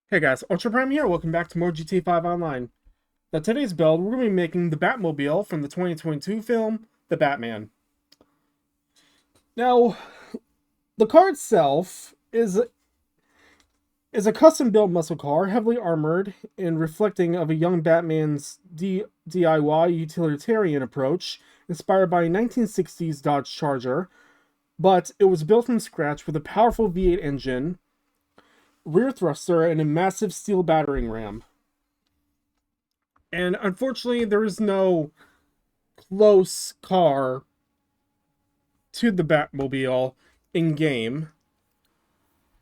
Hey guys, Ultra Prime here. Welcome back to more GTA 5 Online. Now today's build, we're going to be making the Batmobile from the 2022 film, The Batman. Now, the car itself is a custom-built muscle car, heavily armored and reflecting of a young Batman's DIY utilitarian approach, inspired by a 1960s Dodge Charger, but it was built from scratch with a powerful V8 engine, rear thruster, and a massive steel battering ram. And unfortunately, there is no close car to the Batmobile in game.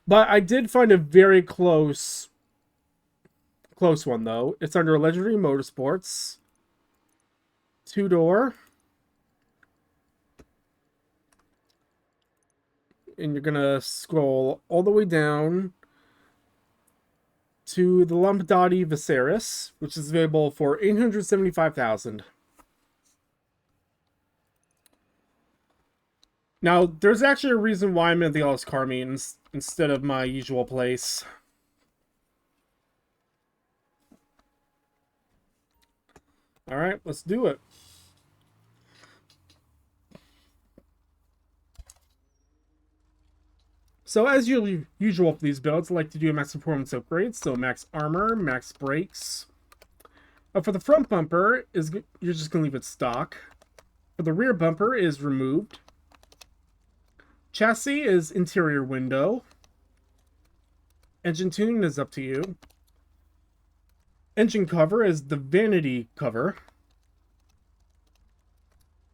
But I did find a very close one though. It's under Legendary Motorsports. Two-door. And you're gonna scroll all the way down to the Lampadati Viseris, which is available for 875,000. Now, there's actually a reason why I'm at the Alice Car Meetings instead of my usual place. Alright, let's do it. So as usual for these builds, I like to do a max performance upgrade. So max armor, max brakes. For the front bumper, you're just going to leave it stock. For the rear bumper is removed. Chassis is interior window. Engine tuning is up to you. Engine cover is the vanity cover.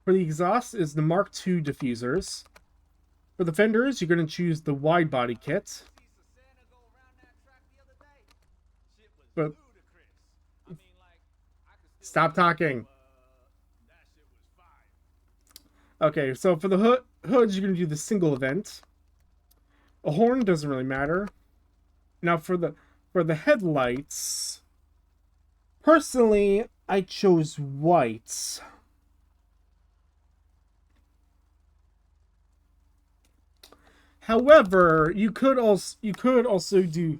For the exhaust is the Mark II diffusers. For the fenders, you're going to choose the wide body kit. But stop talking. Okay, so for the hoods, you're going to do the single event. A horn doesn't really matter. Now for the headlights, personally, I chose white. However, you could also do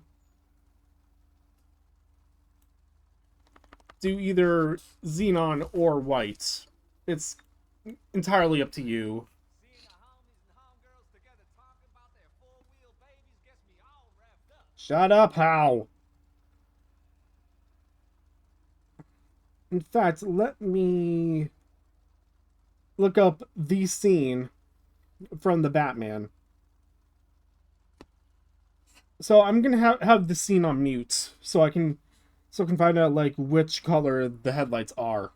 either xenon or white. It's entirely up to you. Shut up, Hal. In fact, let me look up the scene from the Batman. So I'm gonna have the scene on mute so I can find out like which color the headlights are.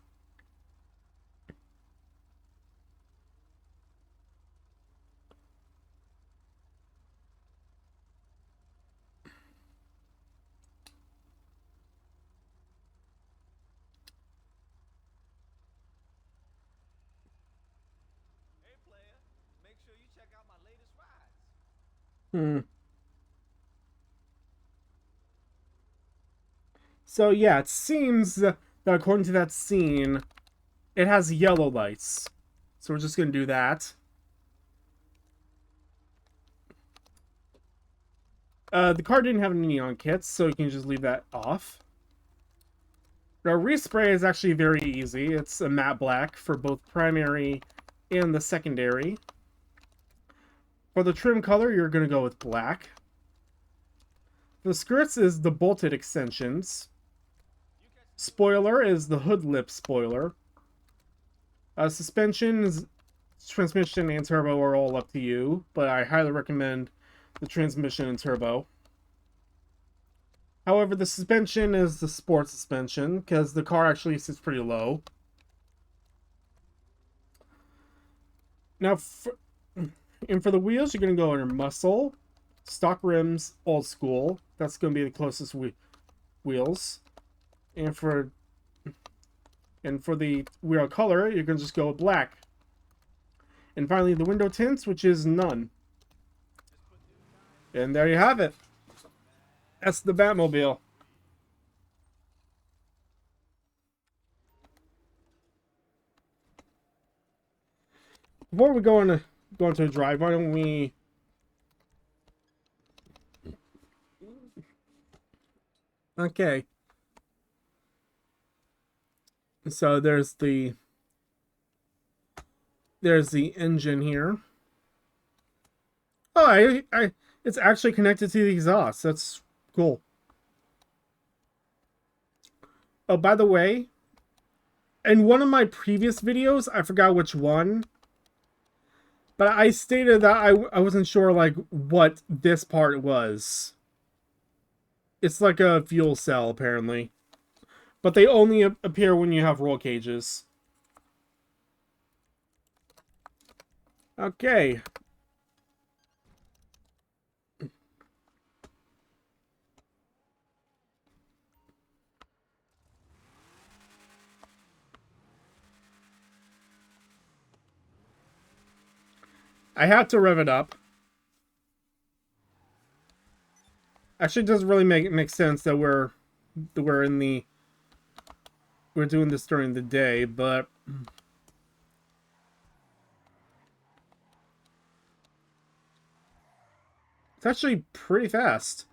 Hmm. So yeah, it seems that according to that scene, it has yellow lights. So we're just gonna do that. The car didn't have any neon kits, so you can just leave that off. Now, respray is actually very easy. It's a matte black for both primary and the secondary. For the trim color, you're going to go with black. The skirts is the bolted extensions. Spoiler is the hood lip spoiler. Suspensions, transmission, and turbo are all up to you, but I highly recommend the transmission and turbo. However, the suspension is the sport suspension, because the car actually sits pretty low. Now, for the wheels, you're going to go under muscle, stock rims, old school. That's going to be the closest wheels. And for the wheel color, you're going to just go with black. And finally, the window tints, which is none. And there you have it. That's the Batmobile. Before we go into a drive, why don't we Okay. So there's the engine here. Oh, it's actually connected to the exhaust. That's cool. Oh, by the way, in one of my previous videos, I forgot which one, but I stated that I wasn't sure like what this part was. It's like a fuel cell apparently, but they only appear when you have roll cages. Okay. I had to rev it up. Actually, it doesn't really make sense that we're in the we're doing this during the day, but it's actually pretty fast.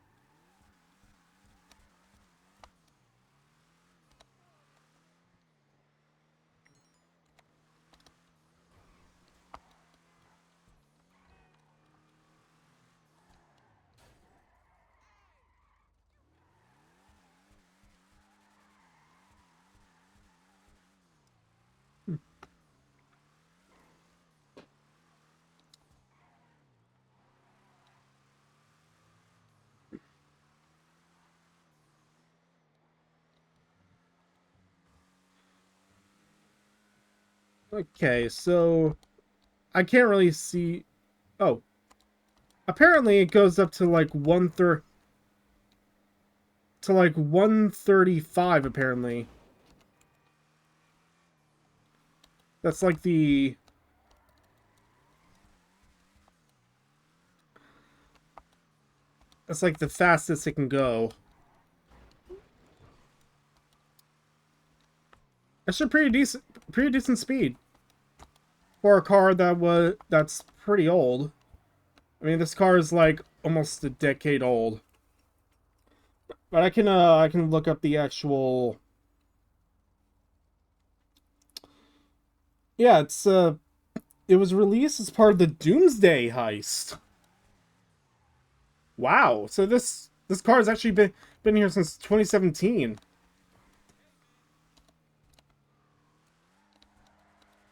Okay, so I can't really see. Oh, apparently it goes up to like 135 apparently. That's like the fastest it can go. That's a pretty decent speed for a car that's pretty old. I mean, this car is like almost a decade old. But I can look up the actual. Yeah, it was released as part of the Doomsday heist. Wow. So this car has actually been here since 2017.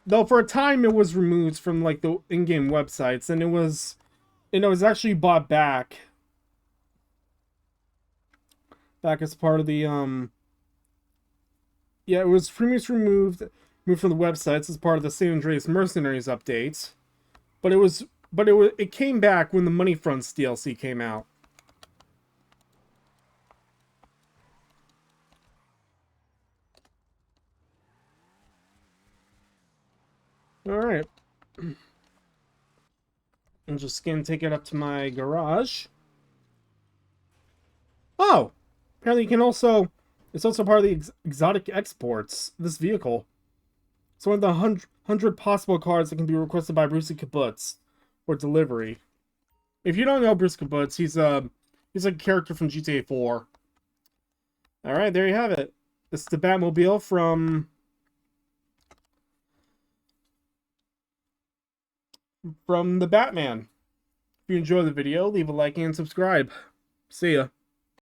Though for a time it was removed from like the in-game websites, and it was actually bought back as part of the yeah, it was previously moved from the websites as part of the San Andreas Mercenaries updates. But it came back when the Money Fronts DLC came out. All right. I'm just gonna take it up to my garage. Oh, apparently you can also. It's also part of the exotic exports. This vehicle. It's one of the hundred possible cars that can be requested by Brucey Kibbutz for delivery. If you don't know Bruce Kibbutz, he's a character from GTA 4. All right, there you have it. This is the Batmobile from the Batman. If you enjoyed the video, leave a like and subscribe. See ya.